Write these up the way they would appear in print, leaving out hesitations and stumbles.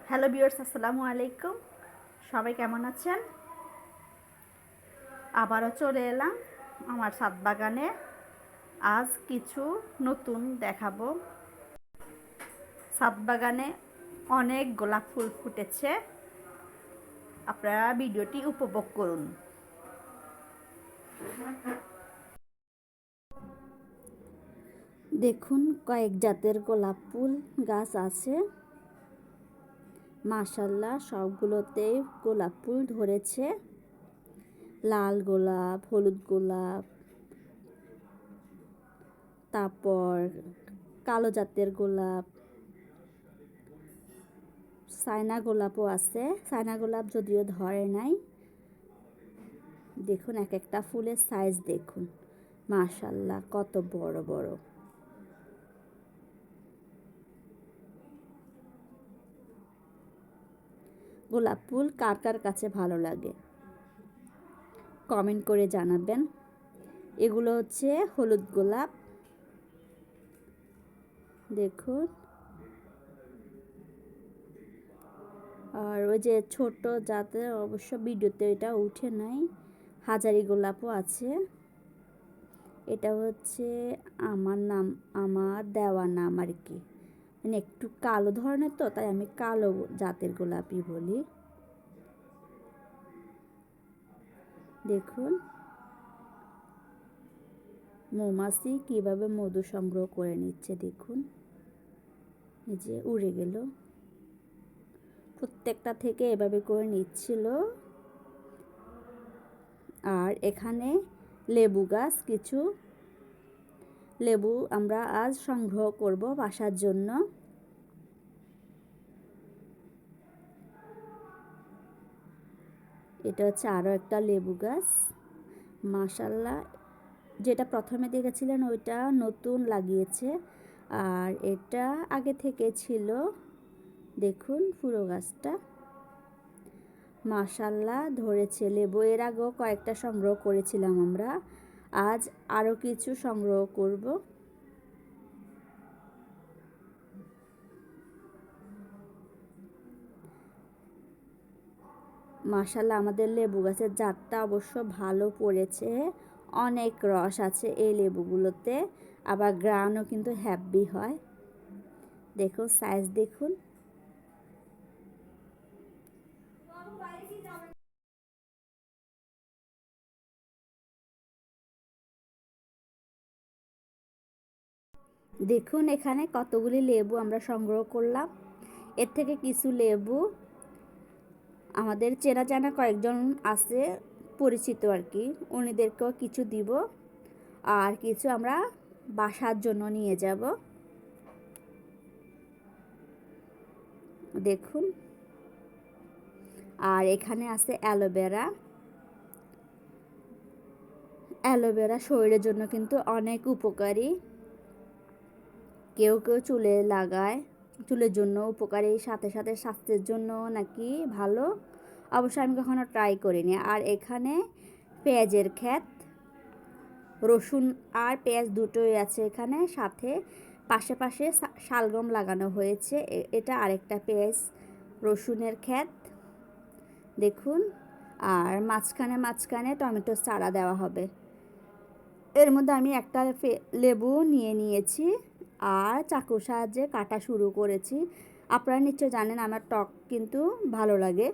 Hello viewers, আসসালামু আলাইকুম। সবাই কেমন আছেন? আবারও চলে এলাম আমার ছাদ বাগানে। আজ কিছু নতুন দেখাবো। ছাদ বাগানে অনেক গোলাপ ফুল ফুটেছে, আপনারা ভিডিওটি উপভোগ করুন। দেখুন, কয়েক জাতের গোলাপ ফুল গাছ আছে। মাশাআল্লাহ, সবগুলোতে গোলাপ ফুল ধরেছে। লাল গোলাপ, হলুদ গোলাপ, তারপর কালো জাতের গোলাপ, চায়না গোলাপও আছে। চায়না গোলাপ যদিও ধরে নাই। দেখুন, এক একটা ফুলের সাইজ দেখুন, মাশাআল্লাহ কত বড় বড়। গোলাপ ফুল কার কার কাছে ভালো লাগে কমেন্ট করে জানাবেন। এগুলো হচ্ছে হলুদ গোলাপ। দেখুন, আর ওই যে ছোট জাতের, অবশ্য ভিডিওতে এটা উঠে নাই, হাজারি গোলাপও আছে। এটা হচ্ছে আমার দেওয়া নাম আর কি, মানে একটু কালো ধরনের, তো তাই আমি কালো জাতের গোলাপই বলি। দেখুন, মৌমাছি কিভাবে মধু সংগ্রহ করে নিচ্ছে। দেখুন, এই যে উড়ে গেল, প্রত্যেকটা থেকে এভাবে করে নিচ্ছিল। আর এখানে লেবু গাছ, কিছু লেবু আমরা আজ সংগ্রহ করব বাসার জন্য। এটা হচ্ছে আরও একটা লেবু গাছ। মাশাআল্লাহ, যেটা প্রথমে দেখেছিলেন ওইটা নতুন লাগিয়েছে, আর এটা আগে থেকে ছিল। দেখুন পুরো গাছটা মাশাআল্লাহ ধরেছে লেবু। এর আগেও কয়েকটা সংগ্রহ করেছিলাম আমরা, আজ আরও কিছু সংগ্রহ করব। মাশাআল্লাহ, আমাদের লেবু গাছের জাতটা অবশ্য ভালো পড়েছে, অনেক রস আছে এই লেবুগুলোতে, আবার গ্রানও কিন্তু হ্যাপি হয়। দেখুন সাইজ দেখুন। দেখুন এখানে কতগুলি লেবু আমরা সংগ্রহ করলাম। এর থেকে কিছু লেবু আমাদের চেনা জানা কয়েকজন আছে পরিচিত আর কি, উনিদেরকেও কিছু দিব, আর কিছু আমরা বাসার জন্য নিয়ে যাব। দেখুন, আর এখানে আছে অ্যালোভেরা। অ্যালোভেরা শরীরের জন্য কিন্তু অনেক উপকারী। কেউ কেউ চুলে লাগায়, চুলের জন্য উপকারী, সাথে সাথে স্বাস্থ্যের জন্য নাকি ভালো। অবশ্য আমি কখনো ট্রাই করিনি। আর এখানে পেঁয়াজের ক্ষেত, রসুন আর পেঁয়াজ দুটোই আছে এখানে, সাথে পাশে পাশে শালগম লাগানো হয়েছে। এটা আরেকটা পেঁয়াজ রসুনের ক্ষেত। দেখুন, আর মাঝখানে মাঝখানে টমেটোর চারা দেওয়া হবে। এর মধ্যে আমি একটা লেবু নিয়ে নিয়েছি আর চাকুর সাহায্যে কাটা শুরু করেছি। আপনারা নিশ্চয় জানেন আমার টক কিন্তু ভালো লাগে।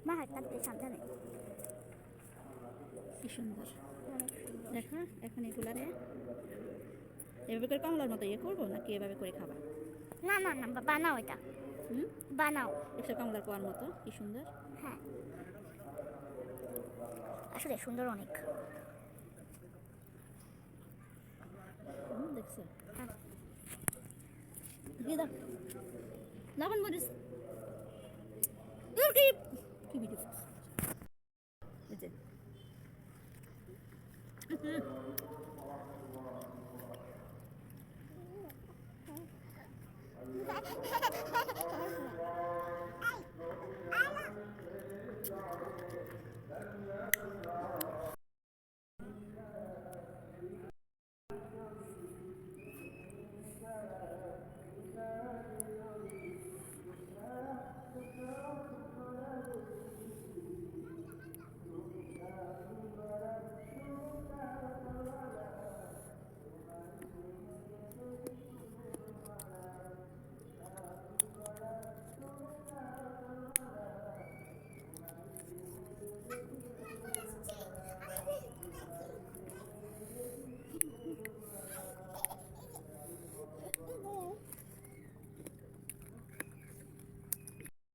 মা হাত কাটতে সাবধানে। কি সুন্দর দেখা। এখন এগুলারে এভাবে করে কমলার মতো ইয়ে করবো, নাকি এভাবে করে খাবা? না না না, বানাও এটা। বানাও। একটা কমলার কোয়ার মতো, কি সুন্দর। হ্যাঁ, আসলে সুন্দর অনেক। দেখছো? হ্যাঁ। দিয়ে দাও লবণ মরিচ। কি ভিডিও? এই যে